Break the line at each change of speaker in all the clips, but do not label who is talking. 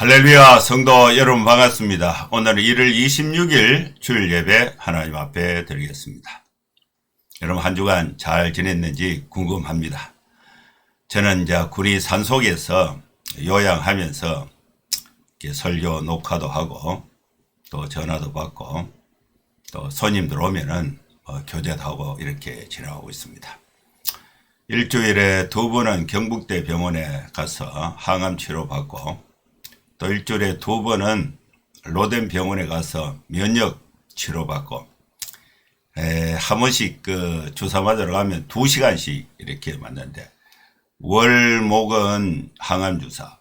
할렐루야, 성도 여러분 반갑습니다. 오늘은 1월 26일 주일 예배 하나님 앞에 드리겠습니다. 여러분 한 주간 잘 지냈는지 궁금합니다. 저는 이제 군이 산속에서 요양하면서 이렇게 설교 녹화도 하고 또 전화도 받고 또 손님들 오면은 교제도 하고 이렇게 지내고 있습니다. 일주일에 2번은 경북대 병원에 가서 항암 치료 받고 또 일주일에 2번은 로덴 병원에 가서 면역 치료받고 한 번씩 주사 맞으러 가면 2시간씩 이렇게 맞는데 월, 목은 항암 주사,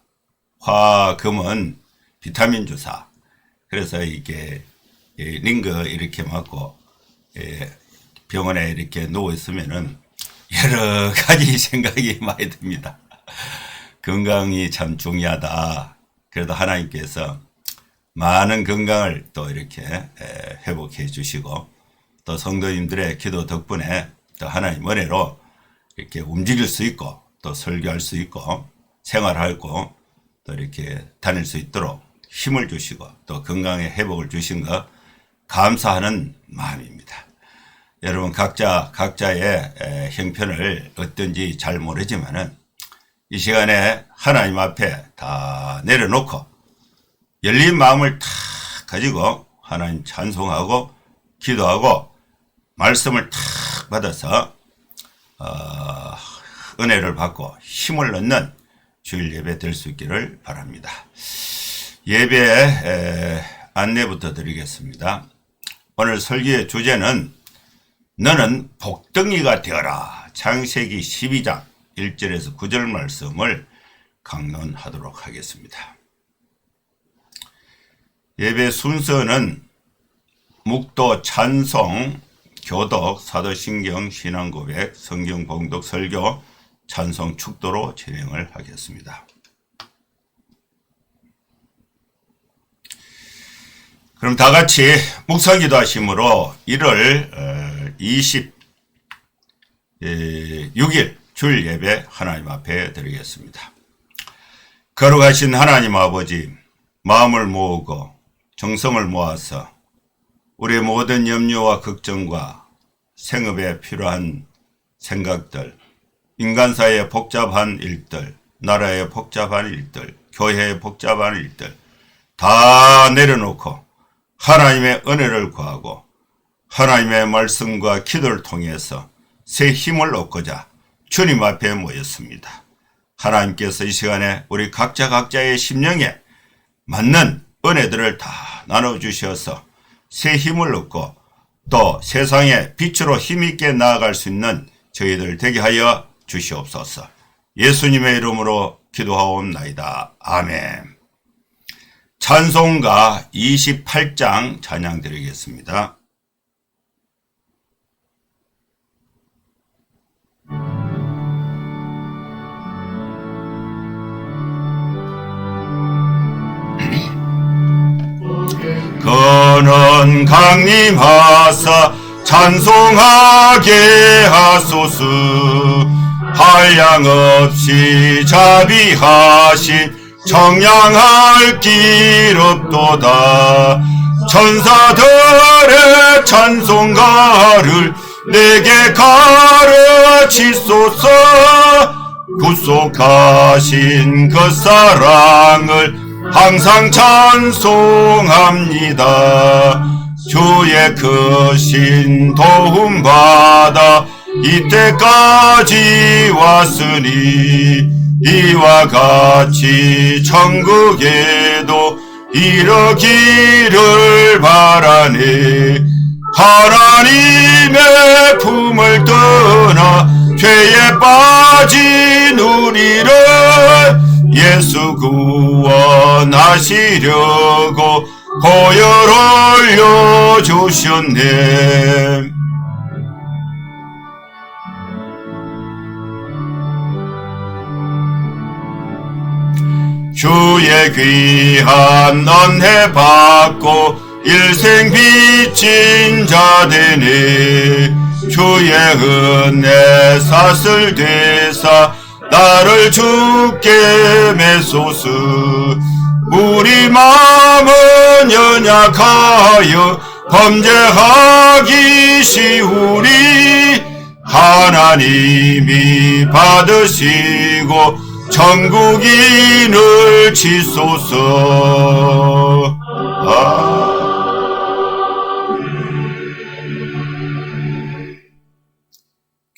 화, 금은 비타민 주사. 그래서 이게 링거 이렇게 맞고 병원에 이렇게 누워 있으면은 여러 가지 생각이 많이 듭니다. 건강이 참 중요하다. 그래도 하나님께서 많은 건강을 또 이렇게 회복해 주시고 또 성도님들의 기도 덕분에 또 하나님 은혜로 이렇게 움직일 수 있고 또 설교할 수 있고 생활하고 또 이렇게 다닐 수 있도록 힘을 주시고 또 건강의 회복을 주신 것 감사하는 마음입니다. 여러분 각자의 형편을 어떤지 잘 모르지만은 이 시간에 하나님 앞에 다 내려놓고 열린 마음을 다 가지고 하나님 찬송하고 기도하고 말씀을 탁 받아서 은혜를 받고 힘을 얻는 주일 예배 될 수 있기를 바랍니다. 예배 안내부터 드리겠습니다. 오늘 설교의 주제는 너는 복덩이가 되어라. 창세기 12장 1절에서 9절 말씀을 강론하도록 하겠습니다. 예배 순서는 묵도, 찬송, 교독, 사도신경, 신앙고백, 성경 봉독, 설교, 찬송, 축도로 진행을 하겠습니다. 그럼 다 같이 묵상기도 하심으로 1월 26일 주일 예배 하나님 앞에 드리겠습니다. 거룩하신 하나님 아버지, 마음을 모으고 정성을 모아서 우리의 모든 염려와 걱정과 생업에 필요한 생각들, 인간사의 복잡한 일들, 나라의 복잡한 일들, 교회의 복잡한 일들 다 내려놓고 하나님의 은혜를 구하고 하나님의 말씀과 기도를 통해서 새 힘을 얻고자 주님 앞에 모였습니다. 하나님께서 이 시간에 우리 각자의 심령에 맞는 은혜들을 다 나눠주셔서 새 힘을 얻고 또 세상의 빛으로 힘있게 나아갈 수 있는 저희들 되게 하여 주시옵소서. 예수님의 이름으로 기도하옵나이다. 아멘. 찬송가 28장 찬양 드리겠습니다. 그는 강림하사 찬송하게 하소서. 한량없이 자비하신 청량할 길 없도다. 천사들의 찬송가를 내게 가르치소서. 구속하신 그 사랑을 항상 찬송합니다. 주의 크신 도움받아 이때까지 왔으니 이와 같이 천국에도 이르기를 바라네. 하나님의 품을 떠나 죄에 빠진 우리를 예수 구원하시려고 보혈 올려주셨네. 주의 귀한 은혜 받고 일생 빚진 자 되네. 주의 은혜 사슬 되사 나를 주께 메소서. 우리 마음은 연약하여 범죄하기 쉬우리 하나님이 받으시고 천국인을 치소서.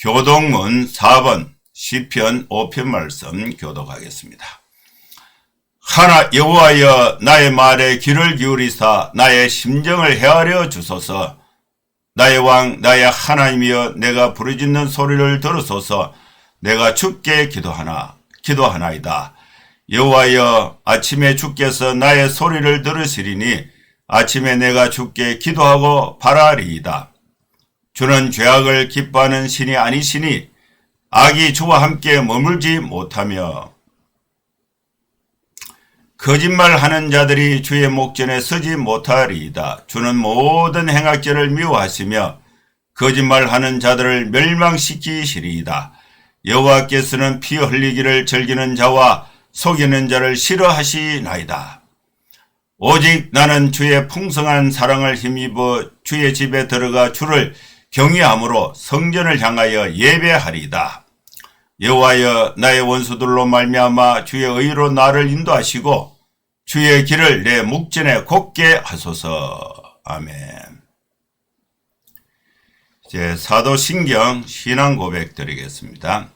교독문 4번 시편 5편 말씀 교독하겠습니다. 하나 여호와여 나의 말에 귀를 기울이사 나의 심정을 헤아려 주소서. 나의 왕 나의 하나님이여 내가 부르짖는 소리를 들으소서. 내가 주께 기도하나이다. 여호와여 아침에 주께서 나의 소리를 들으시리니 아침에 내가 주께 기도하고 바라리이다. 주는 죄악을 기뻐하는 신이 아니시니 악이 주와 함께 머물지 못하며 거짓말하는 자들이 주의 목전에 서지 못하리이다. 주는 모든 행악죄를 미워하시며 거짓말하는 자들을 멸망시키시리이다. 여호와께서는 피 흘리기를 즐기는 자와 속이는 자를 싫어하시나이다. 오직 나는 주의 풍성한 사랑을 힘입어 주의 집에 들어가 주를 경외함으로 성전을 향하여 예배하리이다. 여호와여 나의 원수들로 말미암아 주의 의로 나를 인도하시고 주의 길을 내 묵전에 곱게 하소서. 아멘. 이제 사도신경 신앙 고백 드리겠습니다.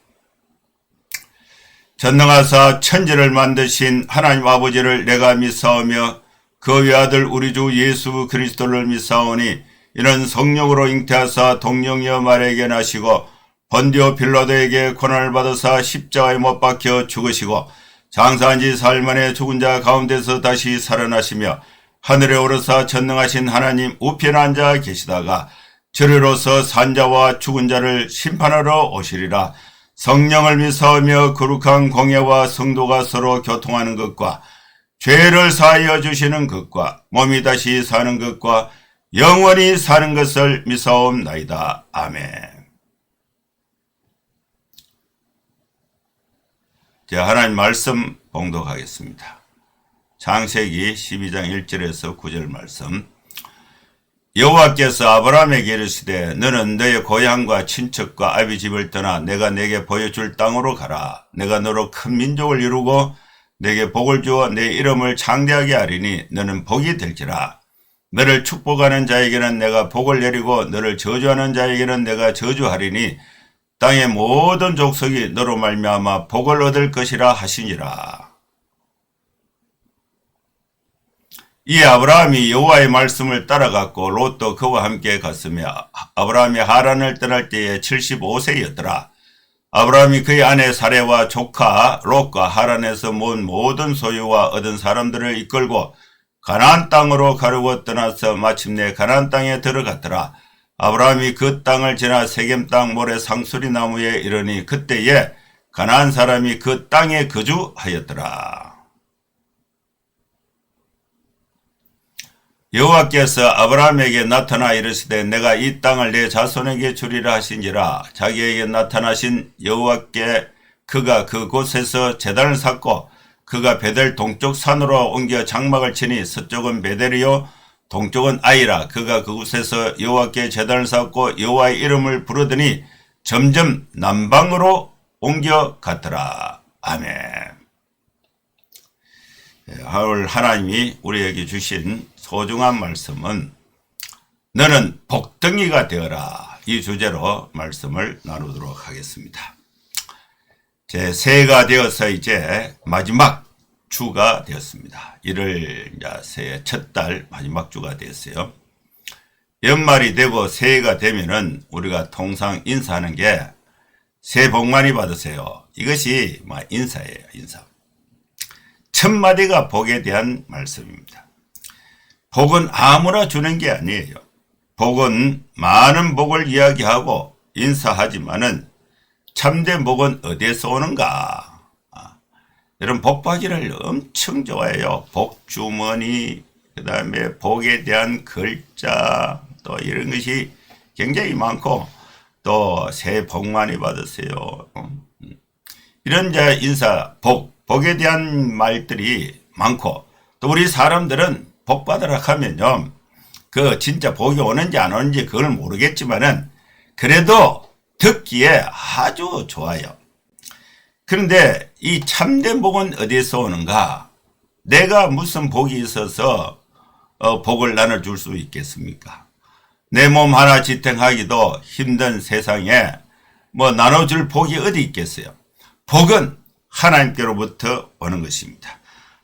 전능하사 천지를 만드신 하나님 아버지를 내가 믿사오며 그 외아들 우리 주 예수 그리스도를 믿사오니 이는 성령으로 잉태하사 동령이여 마리아에게 나시고 본디오 빌라도에게 고난을 받으사 십자가에 못 박혀 죽으시고 장사한 지 사흘 만에 죽은 자 가운데서 다시 살아나시며 하늘에 오르사 전능하신 하나님 우편에 앉아 계시다가 저리로서 산자와 죽은 자를 심판하러 오시리라. 성령을 믿사오며 거룩한 공예와 성도가 서로 교통하는 것과 죄를 사하여 주시는 것과 몸이 다시 사는 것과 영원히 사는 것을 믿사옵나이다. 아멘. 자, 하나님 말씀 봉독하겠습니다. 창세기 12장 1절에서 9절 말씀. 여호와께서 아브라함에게 이르시되 너는 너의 고향과 친척과 아비 집을 떠나 내가 내게 보여줄 땅으로 가라. 내가 너로 큰 민족을 이루고 내게 복을 주어 내 이름을 창대하게 하리니 너는 복이 될지라. 너를 축복하는 자에게는 내가 복을 내리고 너를 저주하는 자에게는 내가 저주하리니 땅의 모든 족속이 너로 말미암아 복을 얻을 것이라 하시니라. 이에 아브라함이 여호와의 말씀을 따라갔고 롯도 그와 함께 갔으며 아브라함이 하란을 떠날 때에 75세였더라. 아브라함이 그의 아내 사레와 조카 롯과 하란에서 모은 모든 소유와 얻은 사람들을 이끌고 가나안 땅으로 가려고 떠나서 마침내 가나안 땅에 들어갔더라. 아브라함이 그 땅을 지나 세겜 땅 모래 상수리 나무에 이르니 그때에 가나안 사람이 그 땅에 거주하였더라. 여호와께서 아브라함에게 나타나 이르시되 내가 이 땅을 내 자손에게 주리라 하신지라. 자기에게 나타나신 여호와께 그가 그곳에서 제단을 쌓고 그가 베델 동쪽 산으로 옮겨 장막을 치니 서쪽은 베델이요 동쪽은 아이라. 그가 그곳에서 여호와께 제단을 쌓고 여호와의 이름을 부르더니 점점 남방으로 옮겨 갔더라. 아멘. 오늘 하나님이 우리에게 주신 소중한 말씀은 너는 복덩이가 되어라. 이 주제로 말씀을 나누도록 하겠습니다. 제 새해가 되어서 이제 마지막 주가 되었습니다. 1월 새해 첫 달 마지막 주가 되었어요. 연말이 되고 새해가 되면은 우리가 통상 인사하는 게 새해 복 많이 받으세요. 이것이 인사예요. 인사. 첫 마디가 복에 대한 말씀입니다. 복은 아무나 주는 게 아니에요. 복은 많은 복을 이야기하고 인사하지만은 참된 복은 어디에서 오는가? 여러분 복받기를 엄청 좋아해요. 복주머니, 그 다음에 복에 대한 글자, 또 이런 것이 굉장히 많고 또 새해 복 많이 받으세요. 이런 인사, 복에 대한 말들이 많고 또 우리 사람들은 복 받으라 하면요, 그 진짜 복이 오는지 안 오는지 그걸 모르겠지만은 그래도 듣기에 아주 좋아요. 그런데 이 참된 복은 어디에서 오는가? 내가 무슨 복이 있어서 복을 나눠줄 수 있겠습니까? 내 몸 하나 지탱하기도 힘든 세상에 뭐 나눠줄 복이 어디 있겠어요? 복은 하나님께로부터 오는 것입니다.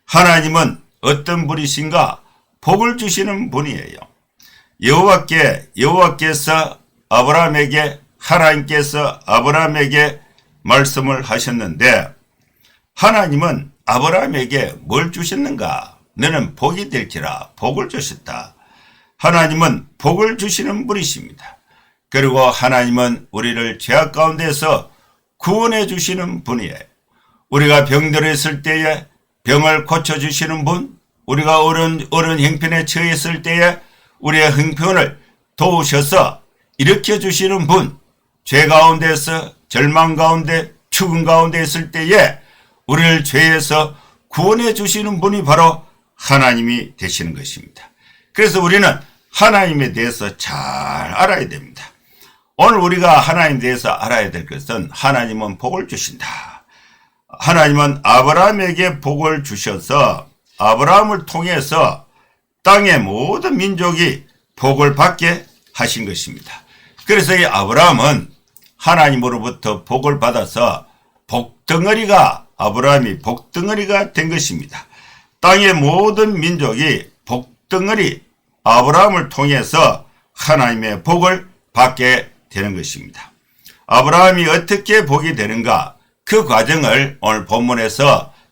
하나님은 어떤 분이신가? 복을 주시는 분이에요. 여호와께서 아브라함에게, 하나님께서 아브라함에게 말씀을 하셨는데, 하나님은 아브라함에게 뭘 주셨는가? 너는 복이 될지라 복을 주셨다. 하나님은 복을 주시는 분이십니다. 그리고 하나님은 우리를 죄악 가운데서 구원해 주시는 분이에요. 우리가 병들었을 때에 병을 고쳐주시는 분, 우리가 어른 형편에 처했을 때에 우리의 형편을 도우셔서 일으켜 주시는 분, 죄 가운데서 절망 가운데 죽음 가운데 있을 때에 우리를 죄에서 구원해 주시는 분이 바로 하나님이 되시는 것입니다. 그래서 우리는 하나님에 대해서 잘 알아야 됩니다. 오늘 우리가 하나님에 대해서 알아야 될 것은 하나님은 복을 주신다. 하나님은 아브라함에게 복을 주셔서 아브라함을 통해서 땅의 모든 민족이 복을 받게 하신 것입니다. 그래서 이 아브라함은 하나님으로부터 복을 받아서 아브라함이 복덩어리가 된 것입니다. 땅의 모든 민족이 복덩어리 아브라함을 통해서 하나님의 복을 받게 되는 것입니다. 아브라함이 어떻게 복이 되는가? 그 과정을 오늘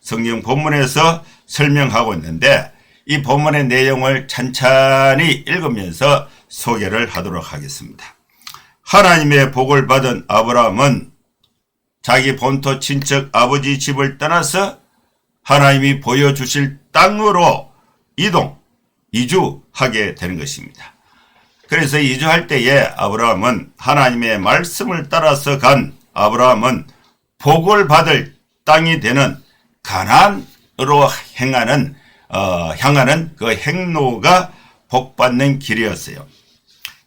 성경 본문에서 설명하고 있는데, 이 본문의 내용을 찬찬히 읽으면서 소개를 하도록 하겠습니다. 하나님의 복을 받은 아브라함은 자기 본토 친척 아버지 집을 떠나서 하나님이 보여주실 땅으로 이주하게 되는 것입니다. 그래서 이주할 때에 아브라함은 하나님의 말씀을 따라서 간 아브라함은 복을 받을 땅이 되는 가나안으로 향하는 그 행로가 복받는 길이었어요.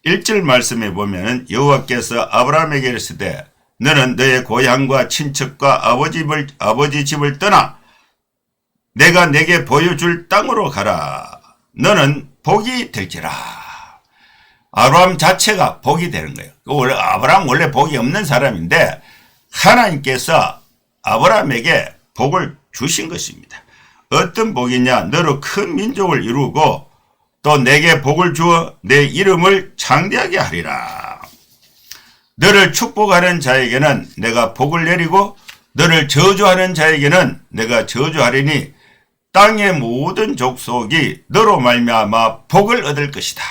1절 말씀에 보면 여호와께서 아브라함에게 이르시되 너는 너의 고향과 친척과 아버지 집을 떠나 내가 내게 보여줄 땅으로 가라. 너는 복이 될지라. 아브라함 자체가 복이 되는 거예요. 아브라함 원래 복이 없는 사람인데 하나님께서 아브라함에게 복을 주신 것입니다. 어떤 복이냐? 너로 큰 민족을 이루고 또 내게 복을 주어 내 이름을 창대하게 하리라. 너를 축복하는 자에게는 내가 복을 내리고 너를 저주하는 자에게는 내가 저주하리니 땅의 모든 족속이 너로 말미암아 복을 얻을 것이다.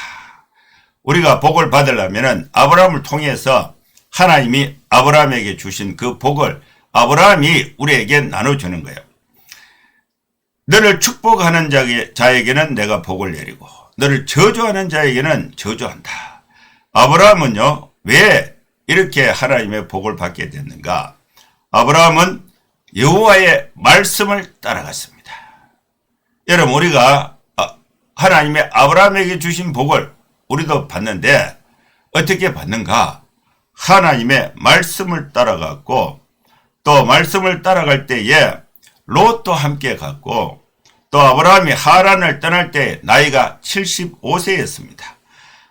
우리가 복을 받으려면 아브라함을 통해서 하나님이 아브라함에게 주신 그 복을 아브라함이 우리에게 나눠주는 거예요. 너를 축복하는 자에게는 내가 복을 내리고 너를 저주하는 자에게는 저주한다. 아브라함은요, 왜 이렇게 하나님의 복을 받게 됐는가? 아브라함은 여호와의 말씀을 따라갔습니다. 여러분, 우리가 하나님의 아브라함에게 주신 복을 우리도 받는데 어떻게 받는가? 하나님의 말씀을 따라갔고 또 말씀을 따라갈 때에 롯도 함께 갔고 또 아브라함이 하란을 떠날 때 나이가 75세였습니다.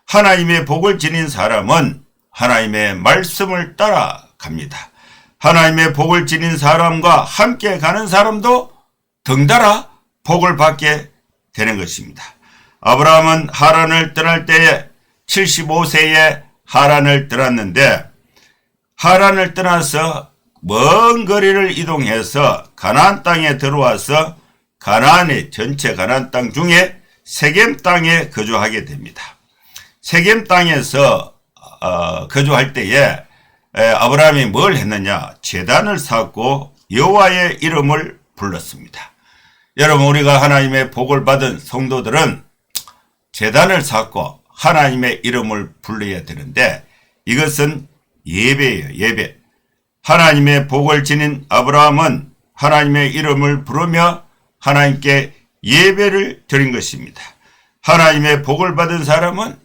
하나님의 복을 지닌 사람은 하나님의 말씀을 따라갑니다. 하나님의 복을 지닌 사람과 함께 가는 사람도 덩달아 복을 받게 되는 것입니다. 아브라함은 하란을 떠날 때에 75세에 하란을 떠났는데 하란을 떠나서 먼 거리를 이동해서 가나안 땅에 들어와서 전체 가나안 땅 중에 세겜 땅에 거주하게 됩니다. 세겜 땅에서 거주할 때에 아브라함이 뭘 했느냐? 제단을 쌓고 여호와의 이름을 불렀습니다. 여러분, 우리가 하나님의 복을 받은 성도들은 제단을 쌓고 하나님의 이름을 불러야 되는데 이것은 예배예요. 예배. 하나님의 복을 지닌 아브라함은 하나님의 이름을 부르며 하나님께 예배를 드린 것입니다. 하나님의 복을 받은 사람은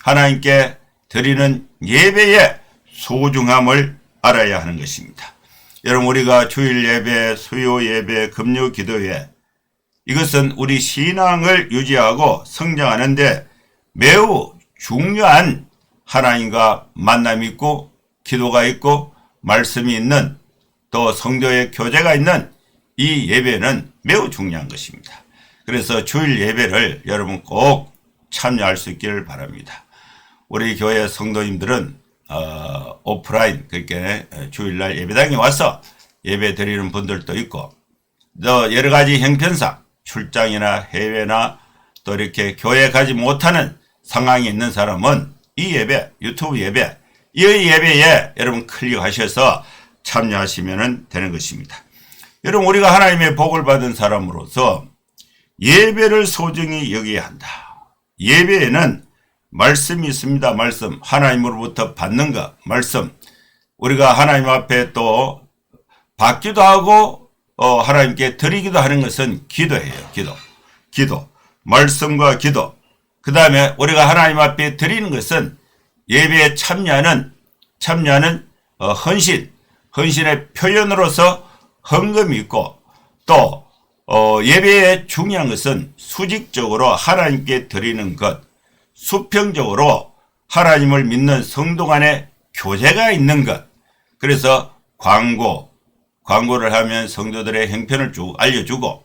하나님께 드리는 예배의 소중함을 알아야 하는 것입니다. 여러분, 우리가 주일 예배, 수요 예배, 금요 기도회, 이것은 우리 신앙을 유지하고 성장하는데 매우 중요한 하나님과 만남이 있고 기도가 있고 말씀이 있는 또 성도의 교제가 있는 이 예배는 매우 중요한 것입니다. 그래서 주일 예배를 여러분 꼭 참여할 수 있기를 바랍니다. 우리 교회 성도님들은 오프라인, 그렇게 주일날 예배당에 와서 예배 드리는 분들도 있고 또 여러 가지 형편상 출장이나 해외나 또 이렇게 교회 가지 못하는 상황이 있는 사람은 이 예배, 유튜브 예배, 이 예배에 여러분 클릭하셔서 참여하시면 되는 것입니다. 여러분, 우리가 하나님의 복을 받은 사람으로서 예배를 소중히 여겨야 한다. 예배에는 말씀이 있습니다. 말씀, 하나님으로부터 받는 것, 말씀. 우리가 하나님 앞에 또 받기도 하고 하나님께 드리기도 하는 것은 기도예요. 기도. 말씀과 기도. 그 다음에 우리가 하나님 앞에 드리는 것은 예배에 참여하는 헌신의 표현으로서 헌금이 있고 또 예배에 중요한 것은 수직적으로 하나님께 드리는 것, 수평적으로 하나님을 믿는 성도 간의 교제가 있는 것. 그래서 광고를 하면 성도들의 형편을 쭉 알려주고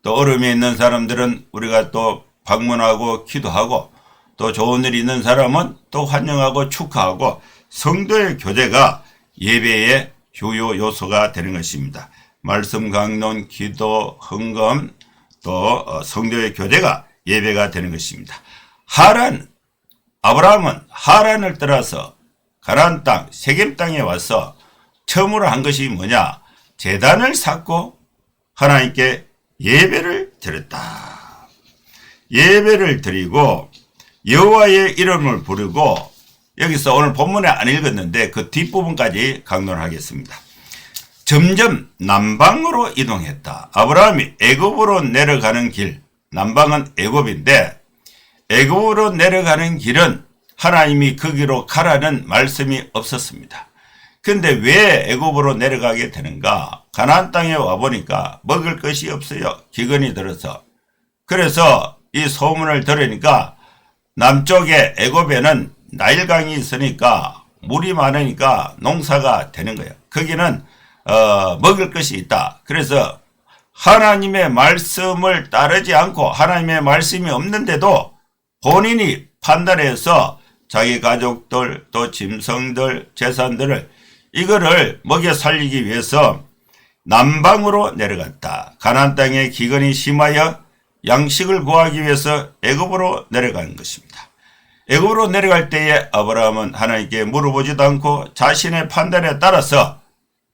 또 어려움에 있는 사람들은 우리가 또 방문하고 기도하고 또 좋은 일이 있는 사람은 또 환영하고 축하하고 성도의 교제가 예배의 주요 요소가 되는 것입니다. 말씀 강론, 기도, 헌금, 또 성도의 교제가 예배가 되는 것입니다. 아브라함은 하란을 떠나서 가나안 땅, 세겜 땅에 와서 처음으로 한 것이 뭐냐? 제단을 쌓고 하나님께 예배를 드렸다. 예배를 드리고 여호와의 이름을 부르고, 여기서 오늘 본문에 안 읽었는데 그 뒷부분까지 강론을 하겠습니다. 점점 남방으로 이동했다. 아브라함이 애굽으로 내려가는 길, 남방은 애굽인데 애굽으로 내려가는 길은 하나님이 거기로 가라는 말씀이 없었습니다. 근데 왜 애굽으로 내려가게 되는가? 가나안 땅에 와보니까 먹을 것이 없어요. 기근이 들어서. 그래서 이 소문을 들으니까 남쪽에 애굽에는 나일강이 있으니까 물이 많으니까 농사가 되는 거예요. 거기는 먹을 것이 있다. 그래서 하나님의 말씀을 따르지 않고 하나님의 말씀이 없는데도 본인이 판단해서 자기 가족들 또 짐승들 재산들을 이거를 먹여 살리기 위해서 남방으로 내려갔다. 가나안 땅에 기근이 심하여 양식을 구하기 위해서 애굽으로 내려가는 것입니다. 애굽으로 내려갈 때에 아브라함은 하나님께 물어보지도 않고 자신의 판단에 따라서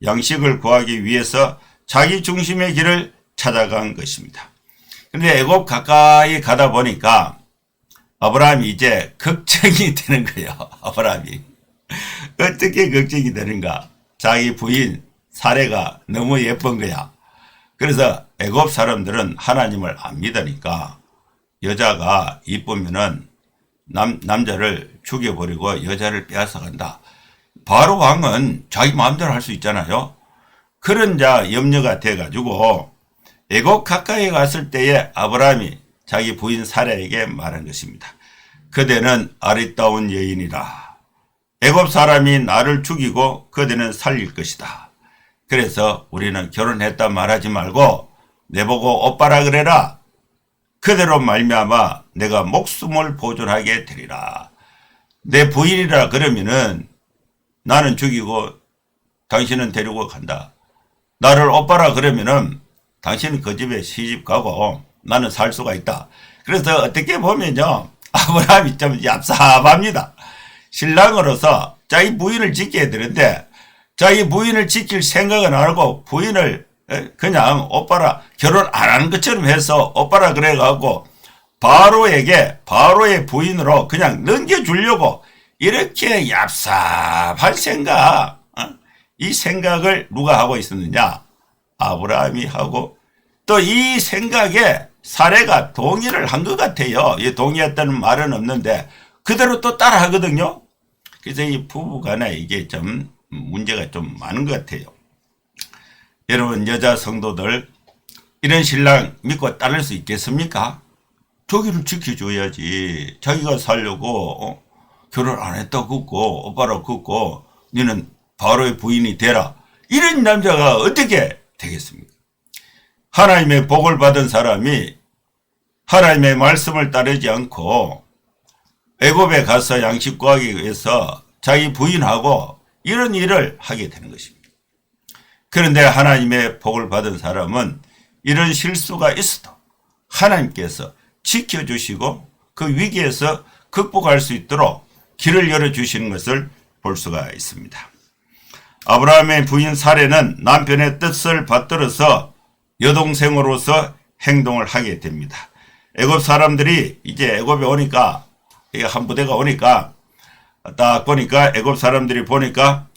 양식을 구하기 위해서 자기 중심의 길을 찾아간 것입니다. 그런데 애굽 가까이 가다 보니까 아브라함이 이제 걱정이 되는 거예요. 아브라함이 어떻게 걱정이 되는가? 자기 부인 사레가 너무 예쁜 거야. 그래서 애굽 사람들은 하나님을 안 믿으니까 여자가 이쁘면은 남자를 죽여버리고 여자를 빼앗아간다. 바로 왕은 자기 마음대로 할 수 있잖아요. 그런 염려가 돼가지고 애굽 가까이 갔을 때에 아브라함이 자기 부인 사라에게 말한 것입니다. 그대는 아리따운 여인이라. 애굽 사람이 나를 죽이고 그대는 살릴 것이다. 그래서 우리는 결혼했다 말하지 말고 내보고 오빠라 그래라. 그대로 말미암아 내가 목숨을 보존하게 되리라. 내 부인이라 그러면은 나는 죽이고 당신은 데리고 간다. 나를 오빠라 그러면은 당신은 그 집에 시집 가고 나는 살 수가 있다. 그래서 어떻게 보면요, 아브라함이 좀 얍삽합니다. 신랑으로서 자기 부인을 지켜야 되는데 자기 부인을 지킬 생각은 안 하고 부인을 그냥 오빠라, 결혼 안 하는 것처럼 해서 오빠라 그래갖고 바로의 부인으로 그냥 넘겨주려고 이렇게 얍삽한 생각, 이 생각을 누가 하고 있었느냐? 아브라함이 하고, 또 이 생각에 사례가 동의를 한 것 같아요. 동의했다는 말은 없는데 그대로 또 따라 하거든요. 그래서 이 부부간에 이게 좀 문제가 좀 많은 것 같아요. 여러분, 여자 성도들 이런 신랑 믿고 따를 수 있겠습니까? 저기를 지켜줘야지. 자기가 살려고 결혼 안 했다 긋고 오빠라 긋고 너는 바로의 부인이 되라. 이런 남자가 어떻게 되겠습니까? 하나님의 복을 받은 사람이 하나님의 말씀을 따르지 않고 애굽에 가서 양식 구하기 위해서 자기 부인하고 이런 일을 하게 되는 것입니다. 그런데 하나님의 복을 받은 사람은 이런 실수가 있어도 하나님께서 지켜주시고 그 위기에서 극복할 수 있도록 길을 열어주시는 것을 볼 수가 있습니다. 아브라함의 부인 사레는 남편의 뜻을 받들어서 여동생으로서 행동을 하게 됩니다. 애굽 사람들이 이제 애굽에 오니까 한 부대가 오니까 딱 보니까 애굽 사람들이 보니까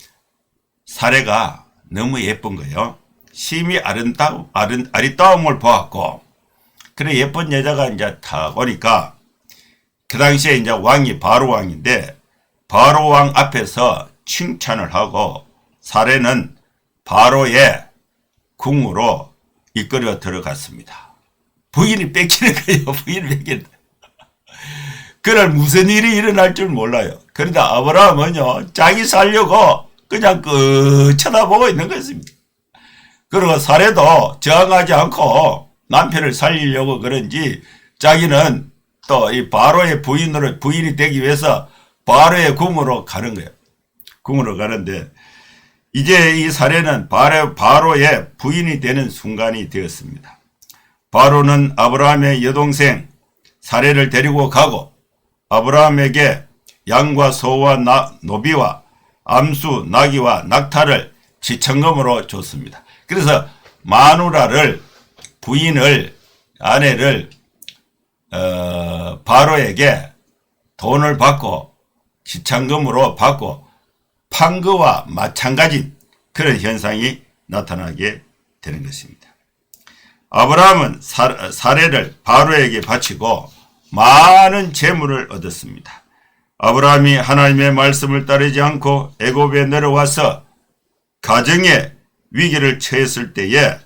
사레가 너무 예쁜 거예요. 심히 아리따움을 보았고 그래 예쁜 여자가 이제 딱 오니까 그 당시에 이제 왕이 바로 왕인데 바로 왕 앞에서 칭찬을 하고 사레는 바로의 궁으로 이끌어 들어갔습니다. 부인이 뺏기는 거예요. 부인이 뺏기는. 그날 무슨 일이 일어날 줄 몰라요. 그런데 아브라함은요, 자기 살려고 그냥 쳐다보고 있는 것입니다. 그리고 사례도 저항하지 않고 남편을 살리려고 그런지 자기는 또 이 바로의 부인이 되기 위해서 바로의 궁으로 가는 거예요. 궁으로 가는데 이제 이 사례는 바로의 부인이 되는 순간이 되었습니다. 바로는 아브라함의 여동생 사례를 데리고 가고 아브라함에게 양과 소와 노비와 암수, 나귀와 낙타를 지천금으로 줬습니다. 그래서 마누라를 부인을 아내를 바로에게 돈을 받고 지천금으로 받고 판 것과 마찬가지인 그런 현상이 나타나게 되는 것입니다. 아브라함은 사례를 바로에게 바치고 많은 재물을 얻었습니다. 아브라함이 하나님의 말씀을 따르지 않고 애굽에 내려와서 가정의 위기를 처했을 때에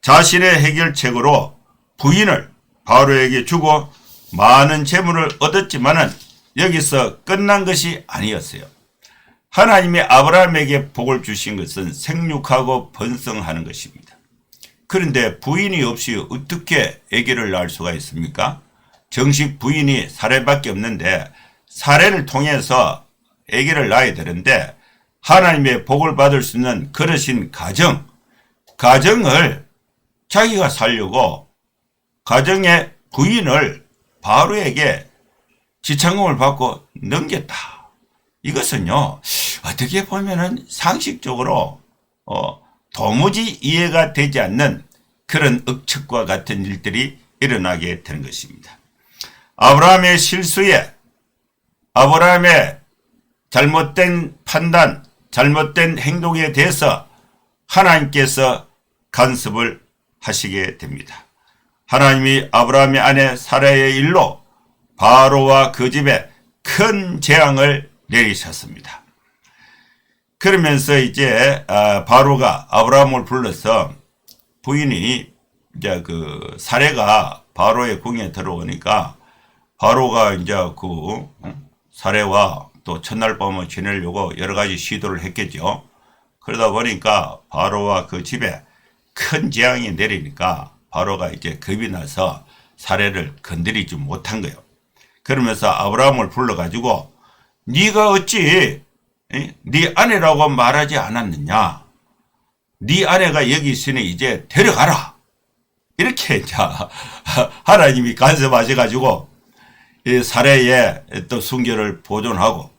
자신의 해결책으로 부인을 바로에게 주고 많은 재물을 얻었지만은 여기서 끝난 것이 아니었어요. 하나님이 아브라함에게 복을 주신 것은 생육하고 번성하는 것입니다. 그런데 부인이 없이 어떻게 아기를 낳을 수가 있습니까? 정식 부인이 사례밖에 없는데 사례를 통해서 아기를 낳아야 되는데 하나님의 복을 받을 수 있는 그러신 가정을 자기가 살려고 가정의 부인을 바로에게 지참금을 받고 넘겼다. 이것은요, 어떻게 보면은 상식적으로 도무지 이해가 되지 않는 그런 억측과 같은 일들이 일어나게 되는 것입니다. 아브라함의 실수에 아브라함의 잘못된 판단, 잘못된 행동에 대해서 하나님께서 간섭을 하시게 됩니다. 하나님이 아브라함의 아내 사라의 일로 바로와 그 집에 큰 재앙을 내리셨습니다. 그러면서 이제 바로가 아브라함을 불러서 부인이 이제 그 사례가 바로의 궁에 들어오니까 바로가 이제 그 사례와 또 첫날 밤을 지내려고 여러 가지 시도를 했겠죠. 그러다 보니까 바로와 그 집에 큰 재앙이 내리니까 바로가 이제 겁이 나서 사례를 건드리지 못한 거예요. 그러면서 아브라함을 불러가지고 네가 어찌 네 아내라고 말하지 않았느냐? 네 아내가 여기 있으니 이제 데려가라. 이렇게 이제 하나님이 간섭하셔가지고 이 사례의 또 순결을 보존하고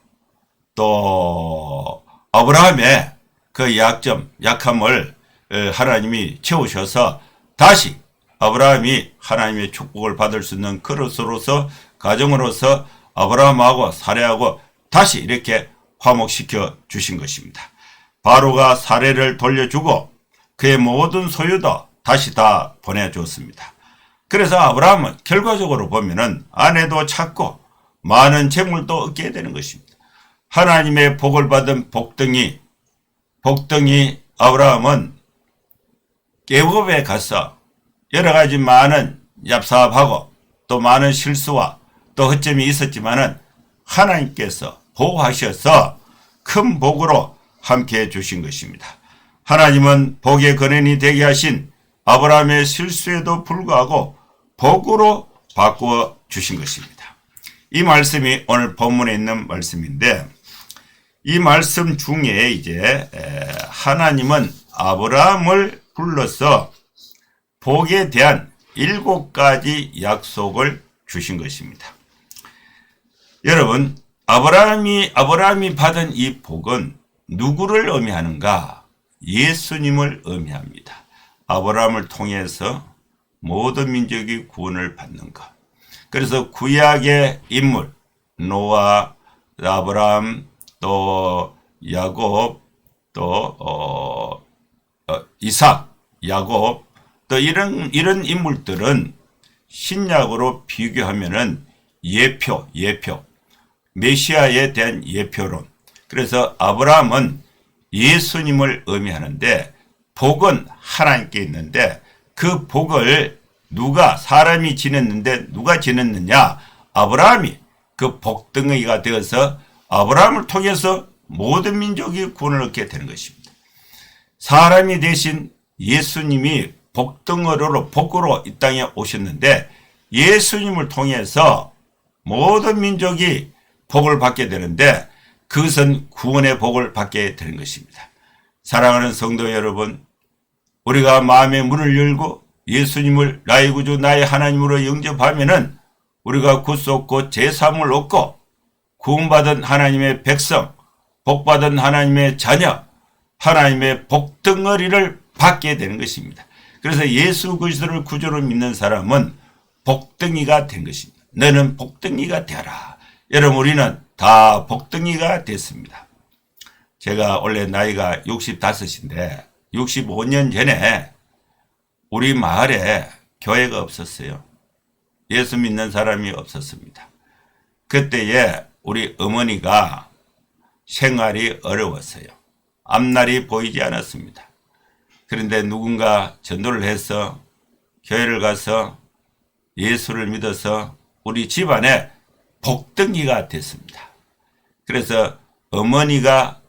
또 아브라함의 그 약함을 하나님이 채우셔서 다시 아브라함이 하나님의 축복을 받을 수 있는 그릇으로서 가정으로서 아브라함하고 사례하고 다시 이렇게 화목시켜 주신 것입니다. 바로가 사례를 돌려주고 그의 모든 소유도 다시 다 보내주었습니다. 그래서 아브라함은 결과적으로 보면은 아내도 찾고 많은 재물도 얻게 되는 것입니다. 하나님의 복을 받은 복덩이 아브라함은 애굽에 가서 여러 가지 많은 얍삽하고 또 많은 실수와 또 허점이 있었지만은 하나님께서 보호하셔서 큰 복으로 함께 해 주신 것입니다. 하나님은 복의 근원이 되게 하신 아브라함의 실수에도 불구하고 복으로 바꾸어 주신 것입니다. 이 말씀이 오늘 본문에 있는 말씀인데, 이 말씀 중에 이제 하나님은 아브라함을 불러서 복에 대한 7가지 약속을 주신 것입니다. 여러분, 아브라함이 받은 이 복은 누구를 의미하는가? 예수님을 의미합니다. 아브라함을 통해서 모든 민족이 구원을 받는 것. 그래서 구약의 인물, 노아, 아브라함, 또 야곱, 또 이삭, 야곱, 또 이런 인물들은 신약으로 비교하면은 예표, 메시아에 대한 예표론. 그래서 아브라함은 예수님을 의미하는데, 복은 하나님께 있는데 그 복을 사람이 지냈는데 누가 지냈느냐? 아브라함이 그 복덩이가 되어서 아브라함을 통해서 모든 민족이 구원을 얻게 되는 것입니다. 사람이 대신 예수님이 복으로 이 땅에 오셨는데, 예수님을 통해서 모든 민족이 복을 받게 되는데, 그것은 구원의 복을 받게 되는 것입니다. 사랑하는 성도 여러분, 우리가 마음의 문을 열고 예수님을 나의 구주 나의 하나님으로 영접하면은 우리가 구속 곧 제3을 얻고 구원받은 하나님의 백성, 복받은 하나님의 자녀, 하나님의 복덩어리를 받게 되는 것입니다. 그래서 예수 그리스도를 구주로 믿는 사람은 복덩이가 된 것입니다. 너는 복덩이가 되어라. 여러분, 우리는 다 복덩이가 됐습니다. 제가 원래 나이가 65인데 65년 전에 우리 마을에 교회가 없었어요. 예수 믿는 사람이 없었습니다. 그때에 우리 어머니가 생활이 어려웠어요. 앞날이 보이지 않았습니다. 그런데 누군가 전도를 해서 교회를 가서 예수를 믿어서 우리 집안에 복덩이가 됐습니다. 그래서 어머니가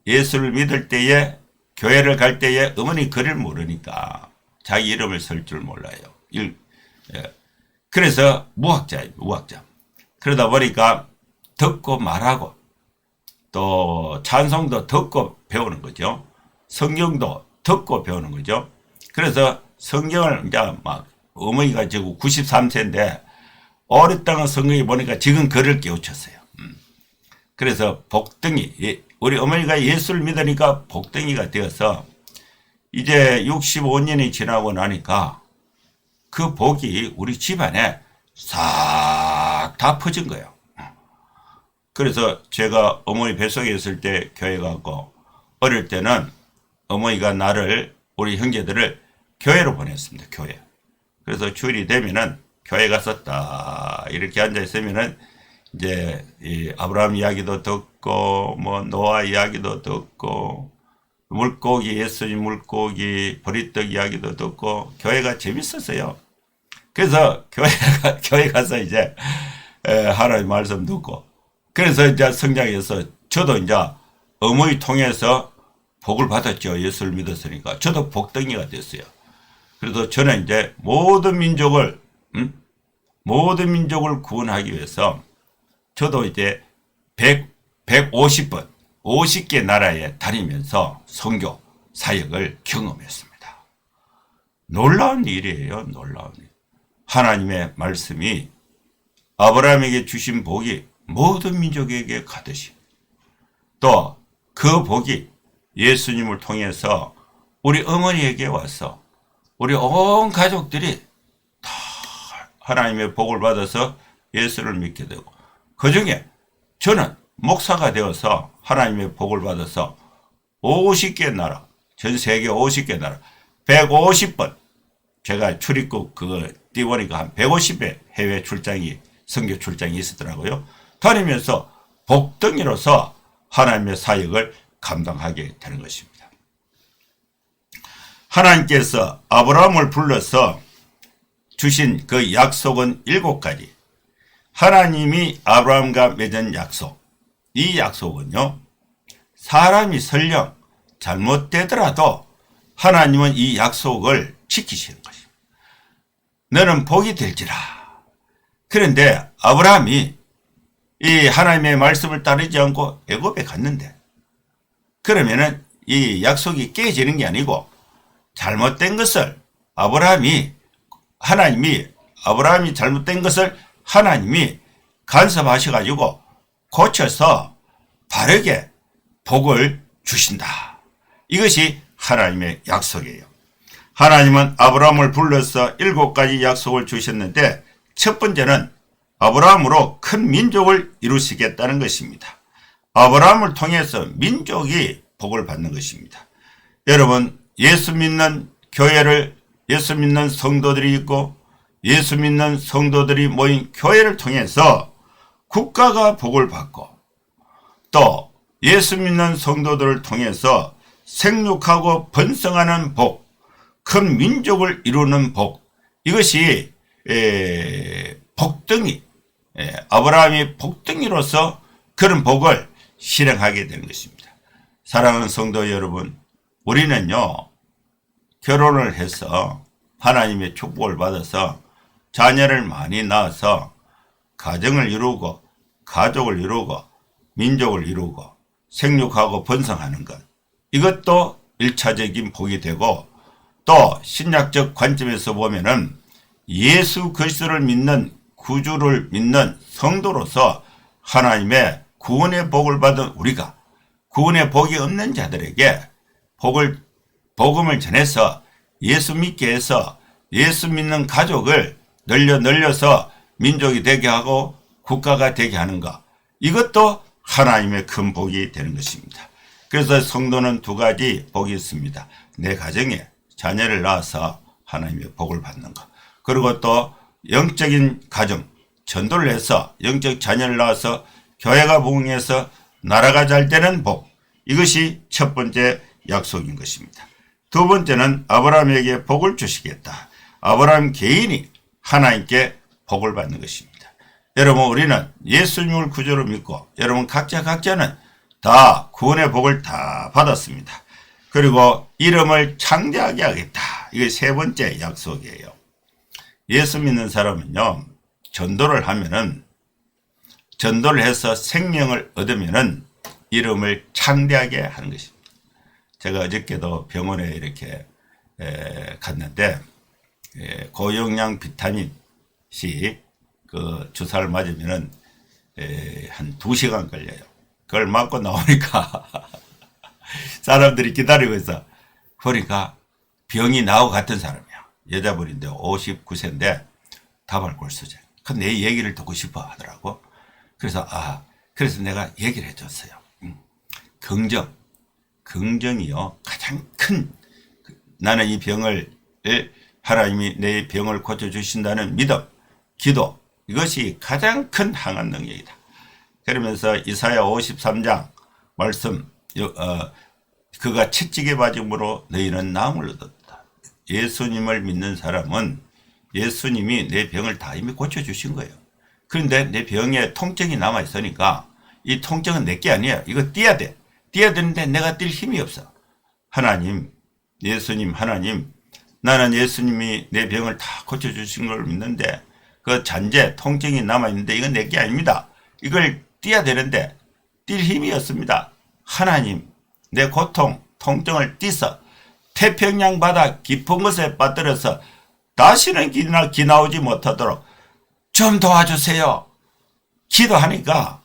예수를 믿을 때에, 교회를 갈 때에 어머니 글을 모르니까 자기 이름을 쓸 줄 몰라요. 그래서 무학자예요, 무학자. 그러다 보니까 듣고 말하고 또 찬송도 듣고 배우는 거죠. 성경도 듣고 배우는 거죠. 그래서 성경을 이제 막 어머니가 지금 93세인데 오랫동안 성경에 보니까 지금 글을 깨우쳤어요. 그래서 복덩이, 우리 어머니가 예수를 믿으니까 복덩이가 되어서 이제 65년이 지나고 나니까 그 복이 우리 집안에 싹 다 퍼진 거예요. 그래서 제가 어머니 뱃속에 있을 때 교회 가고, 어릴 때는 어머니가 나를, 우리 형제들을 교회로 보냈습니다. 교회. 그래서 주일이 되면은 교회 가서 딱 이렇게 앉아 있으면은 이제 이 아브라함 이야기도 듣고 뭐 노아 이야기도 듣고 물고기, 예수님 물고기, 보리떡 이야기도 듣고 교회가 재밌었어요. 그래서 교회 가서 이제 하나님 말씀 듣고, 그래서 이제 성장해서 저도 이제 어머니 통해서 복을 받았죠. 예수를 믿었으니까. 저도 복덩이가 됐어요. 그래서 저는 이제 모든 민족을 구원하기 위해서 저도 이제 150번, 50개 나라에 다니면서 선교 사역을 경험했습니다. 놀라운 일이에요. 놀라운 일. 하나님의 말씀이 아브라함에게 주신 복이 모든 민족에게 가듯이, 또 그 복이 예수님을 통해서 우리 어머니에게 와서 우리 온 가족들이 다 하나님의 복을 받아서 예수를 믿게 되고, 그 중에 저는 목사가 되어서 하나님의 복을 받아서 50개 나라, 전 세계 50개 나라, 150번 제가 출입국 그거 띄워보니까 한 150회 해외 출장이, 선교 출장이 있었더라고요. 다니면서 복덩이로서 하나님의 사역을 감당하게 되는 것입니다. 하나님께서 아브라함을 불러서 주신 그 약속은 7가지. 하나님이 아브라함과 맺은 약속. 이 약속은요, 사람이 설령 잘못되더라도 하나님은 이 약속을 지키시는 것입니다. 너는 복이 될지라. 그런데 아브라함이 이 하나님의 말씀을 따르지 않고 애굽에 갔는데, 그러면은 이 약속이 깨지는 게 아니고 잘못된 것을 하나님이 잘못된 것을 하나님이 간섭하셔가지고 고쳐서 바르게 복을 주신다. 이것이 하나님의 약속이에요. 하나님은 아브라함을 불러서 7가지 약속을 주셨는데, 첫 번째는 아브라함으로 큰 민족을 이루시겠다는 것입니다. 아브라함을 통해서 민족이 복을 받는 것입니다. 여러분, 예수 믿는 교회를, 예수 믿는 성도들이 있고 예수 믿는 성도들이 모인 교회를 통해서 국가가 복을 받고, 또 예수 믿는 성도들을 통해서 생육하고 번성하는 복, 큰 민족을 이루는 복, 이것이 복덩이, 아브라함이 복덩이로서 그런 복을 실행하게 되는 것입니다. 사랑하는 성도 여러분, 우리는요, 결혼을 해서 하나님의 축복을 받아서 자녀를 많이 낳아서 가정을 이루고 가족을 이루고 민족을 이루고 생육하고 번성하는 것, 이것도 1차적인 복이 되고, 또 신약적 관점에서 보면은 예수 그리스도를 믿는, 구주를 믿는 성도로서 하나님의 구원의 복을 받은 우리가 구원의 복이 없는 자들에게 복음을 전해서 예수 믿게 해서 예수 믿는 가족을 늘려서 민족이 되게 하고 국가가 되게 하는 것, 이것도 하나님의 큰 복이 되는 것입니다. 그래서 성도는 2가지 복이 있습니다. 내 가정에 자녀를 낳아서 하나님의 복을 받는 것, 그리고 또 영적인 가정, 전도를 해서 영적 자녀를 낳아서 교회가 부흥해서 나라가 잘 되는 복, 이것이 첫 번째 약속인 것입니다. 2번째는 아브라함에게 복을 주시겠다. 아브라함 개인이 하나님께 복을 받는 것입니다. 여러분, 우리는 예수님을 구주로 믿고 여러분 각자는 다 구원의 복을 다 받았습니다. 그리고 이름을 창대하게 하겠다. 이게 3번째 약속이에요. 예수 믿는 사람은요, 전도를 해서 생명을 얻으면은 이름을 창대하게 하는 것입니다. 제가 어저께도 병원에 이렇게 갔는데, 고용량 비타민 C 그 주사를 맞으면은 한 2시간 걸려요. 그걸 맞고 나오니까 사람들이 기다리고 있어. 보니까 병이 나하고 같은 사람이야. 여자분인데 59세인데 다발골수제. 그 내 얘기를 듣고 싶어 하더라고. 그래서 내가 얘기를 해줬어요. 긍정이요, 가장 큰, 나는 이 병을, 하나님이 내 병을 고쳐주신다는 믿음, 기도, 이것이 가장 큰 항암 능력이다. 그러면서 이사야 53장 말씀, 그가 채찍에 맞음으로 너희는 나음을 얻었다. 예수님을 믿는 사람은 예수님이 내 병을 다 이미 고쳐주신 거예요. 그런데 내 병에 통증이 남아있으니까 이 통증은 내게 아니에요. 이거 띄어야 돼. 띄어야 되는데 내가 뛸 힘이 없어. 하나님, 나는 예수님이 내 병을 다 고쳐주신 걸 믿는데 그 잔재, 통증이 남아있는데 이건 내게 아닙니다. 이걸 띄어야 되는데 뛸 힘이 없습니다. 하나님, 내 고통, 통증을 띄서 태평양 바다 깊은 곳에 빠뜨려서 다시는 기 나오지 못하도록 좀 도와주세요. 기도하니까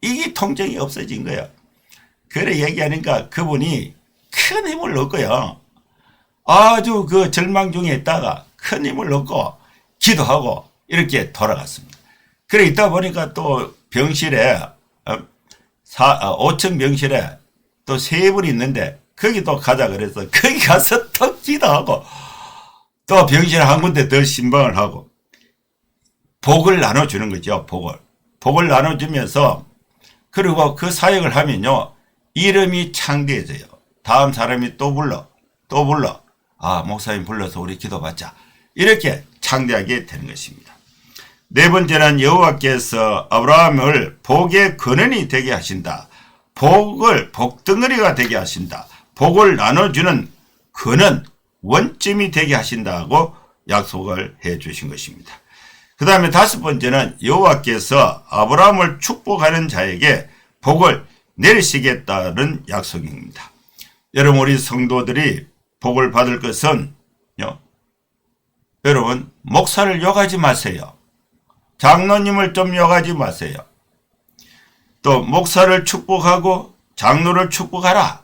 이게 통증이 없어진 거예요. 그래 얘기하니까 그분이 큰 힘을 얻고요. 아주 그 절망 중에 있다가 큰 힘을 얻고 기도하고 이렇게 돌아갔습니다. 그래 있다 보니까 또 병실에 5층 병실에 또 3분이 있는데 거기 또 가자 그래서 거기 가서 턱 기도하고 또 병실 한 군데 더 신방을 하고 복을 나눠주는 거죠. 복을 나눠주면서 그리고 그 사역을 하면요 이름이 창대해져요. 다음 사람이 또 불러 아 목사님 불러서 우리 기도받자 이렇게 창대하게 되는 것입니다. 네 번째는 여호와께서 아브라함을 복의 근원이 되게 하신다. 복덩어리가 되게 하신다. 복을 나눠주는 근원 원점이 되게 하신다고 약속을 해 주신 것입니다. 그 다음에 다섯 번째는 여호와께서 아브라함을 축복하는 자에게 복을 내리시겠다는 약속입니다. 여러분 우리 성도들이 복을 받을 것은 여러분 목사를 욕하지 마세요. 장로님을 좀 욕하지 마세요. 또 목사를 축복하고 장로를 축복하라.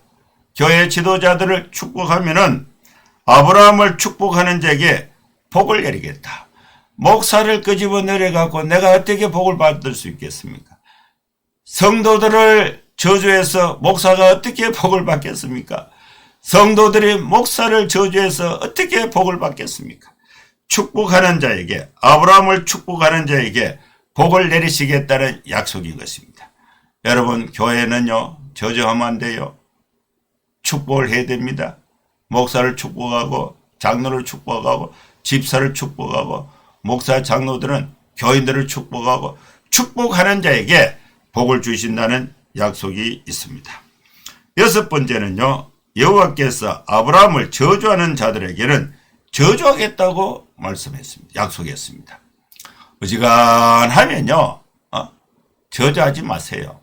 교회 지도자들을 축복하면은 아브라함을 축복하는 자에게 복을 내리겠다. 목사를 끄집어 내려갖고 내가 어떻게 복을 받을 수 있겠습니까? 성도들을 저주해서 목사가 어떻게 복을 받겠습니까? 성도들이 목사를 저주해서 어떻게 복을 받겠습니까? 축복하는 자에게 아브라함을 축복하는 자에게 복을 내리시겠다는 약속인 것입니다. 여러분 교회는요 저주하면 안 돼요. 축복을 해야 됩니다. 목사를 축복하고 장로를 축복하고 집사를 축복하고 목사 장로들은 교인들을 축복하고 축복하는 자에게 복을 주신다는 약속이 있습니다. 여섯 번째는요 여호와께서 아브라함을 저주하는 자들에게는 저주하겠다고 말씀했습니다. 약속했습니다. 어지간하면요 저주하지 마세요.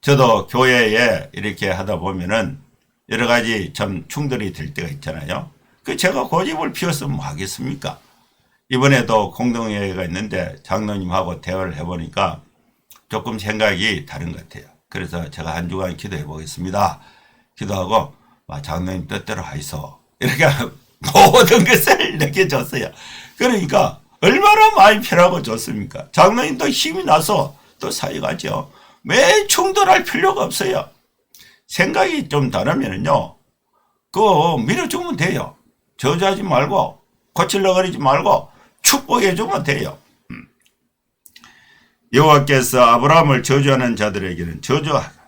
저도 교회에 이렇게 하다 보면은 여러 가지 참 충돌이 될 때가 있잖아요. 그 제가 고집을 피웠으면 뭐 하겠습니까? 이번에도 공동회의가 있는데 장로님하고 대화를 해보니까 조금 생각이 다른 것 같아요. 그래서 제가 한 주간 기도해 보겠습니다. 기도하고 장로님 뜻대로 하이소 이렇게 모든 것을 느껴졌어요. 그러니까 얼마나 마음이 편하고 좋습니까? 장로님도 힘이 나서 또 사역하죠. 매 충돌할 필요가 없어요. 생각이 좀 다르면요 그거 밀어주면 돼요. 저주하지 말고 거칠러거리지 말고 축복해 주면 돼요. 여호와께서 아브라함을 저주하는 자들에게는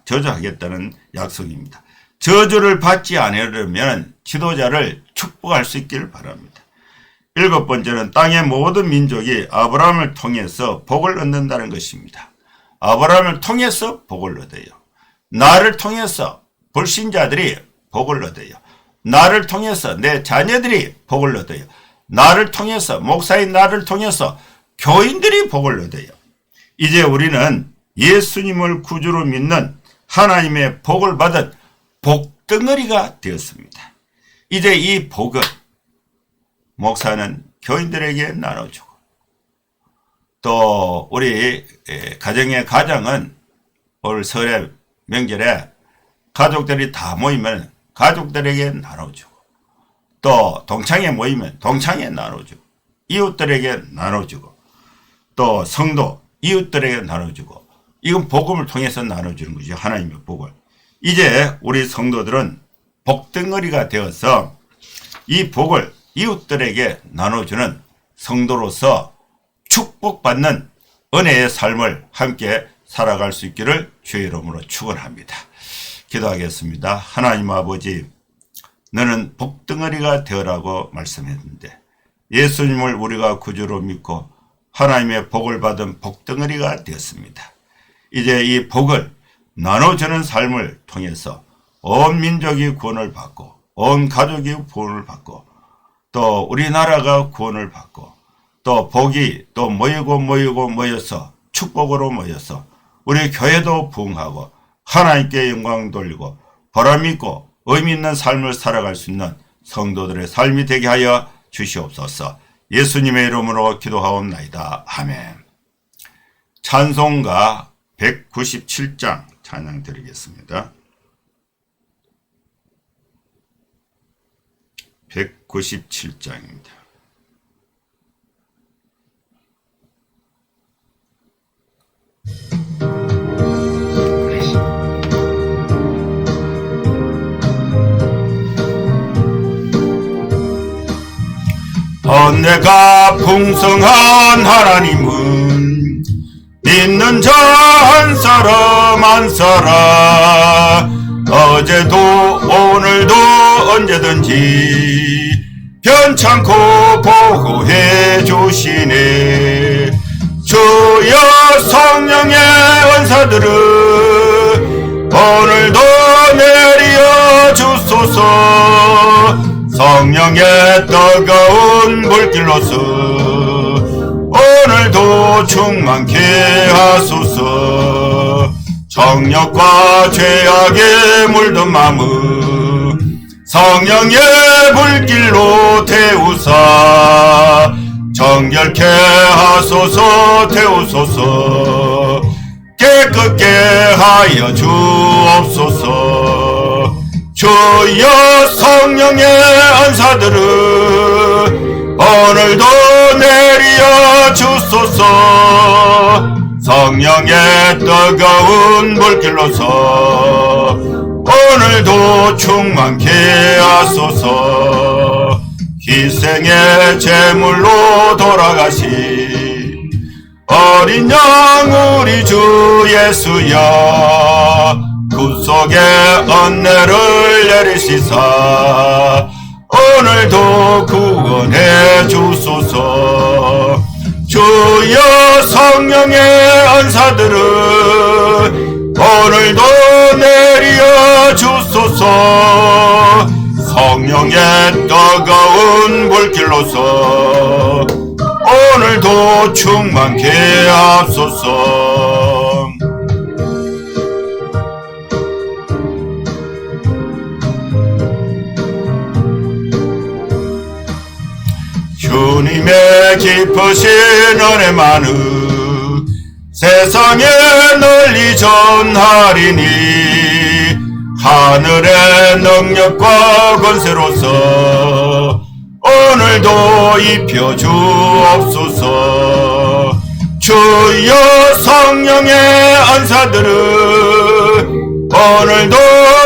저주하겠다는 약속입니다. 저주를 받지 않으려면 지도자를 축복할 수 있기를 바랍니다. 일곱 번째는 땅의 모든 민족이 아브라함을 통해서 복을 얻는다는 것입니다. 아브라함을 통해서 복을 얻어요. 나를 통해서 불신자들이 복을 얻어요. 나를 통해서 내 자녀들이 복을 얻어요. 나를 통해서 목사인 나를 통해서 교인들이 복을 얻어요. 이제 우리는 예수님을 구주로 믿는 하나님의 복을 받은 복덩어리가 되었습니다. 이제 이 복을 목사는 교인들에게 나눠주고 또 우리 가정의 가장은 올 설의 명절에 가족들이 다 모이면 가족들에게 나눠주고 또 동창회 모이면 동창회 나눠주고 이웃들에게 나눠주고 또 성도 이웃들에게 나눠주고 이건 복음을 통해서 나눠주는 거죠. 하나님의 복을. 이제 우리 성도들은 복덩어리가 되어서 이 복을 이웃들에게 나눠주는 성도로서 축복받는 은혜의 삶을 함께 살아갈 수 있기를 주의 이름으로 축원합니다. 기도하겠습니다. 하나님 아버지, 너는 복덩어리가 되어라고 말씀했는데 예수님을 우리가 구주로 믿고 하나님의 복을 받은 복덩어리가 되었습니다. 이제 이 복을 나눠주는 삶을 통해서 온 민족이 구원을 받고 온 가족이 구원을 받고 또 우리나라가 구원을 받고 또 복이 또 모여서 축복으로 모여서 우리 교회도 부흥하고 하나님께 영광 돌리고 보람있고 의미 있는 삶을 살아갈 수 있는 성도들의 삶이 되게 하여 주시옵소서. 예수님의 이름으로 기도하옵나이다. 아멘. 찬송가 197장 찬양 드리겠습니다. 197장입니다. 은혜가 풍성한 하나님은 믿는 자 한 사람 한 사람 어제도 오늘도 언제든지 변찮고 보호해 주시네. 주여 성령의 은사들을 오늘도 내려 주소서. 성령의 뜨거운 불길로서 오늘도 충만케 하소서. 정욕과 죄악에 물든 마음을 성령의 불길로 태우사 정결케 하소서. 태우소서. 깨끗게 하여 주옵소서. 주여 성령의 은사들을 오늘도 내려 주소서. 성령의 뜨거운 불길로서 오늘도 충만케 하소서. 희생의 제물로 돌아가신 어린 양 우리 주 예수여 구속의 은혜를 내리시사 오늘도 구원해 주소서. 주여 성령의 은사들을 오늘도 내려 주소서. 성령의 뜨거운 불길로서 오늘도 충만케 하소서. 주님의 깊으신 은혜만은 세상에 널리 전하리니 하늘의 능력과 권세로서 오늘도 입혀 주옵소서. 주여 성령의 은사들을 오늘도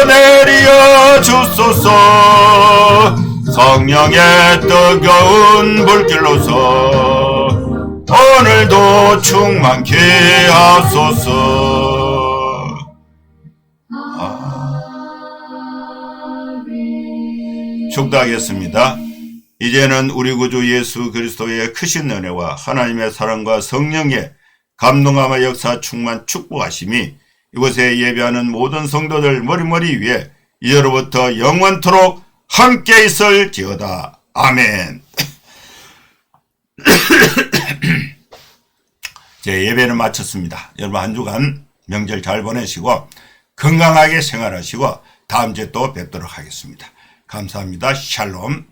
내려 주소서. 성령의 뜨거운 불길로서 오늘도 충만케 하소서. 축도하겠습니다. 이제는 우리 구주 예수 그리스도의 크신 은혜와 하나님의 사랑과 성령의 감동함과 역사 충만 축복하심이 이곳에 예배하는 모든 성도들 머리머리 위에 이제로부터 영원토록 함께 있을지어다. 아멘. 제 예배는 마쳤습니다. 여러분 한 주간 명절 잘 보내시고 건강하게 생활하시고 다음 주에 또 뵙도록 하겠습니다. 감사합니다. 샬롬.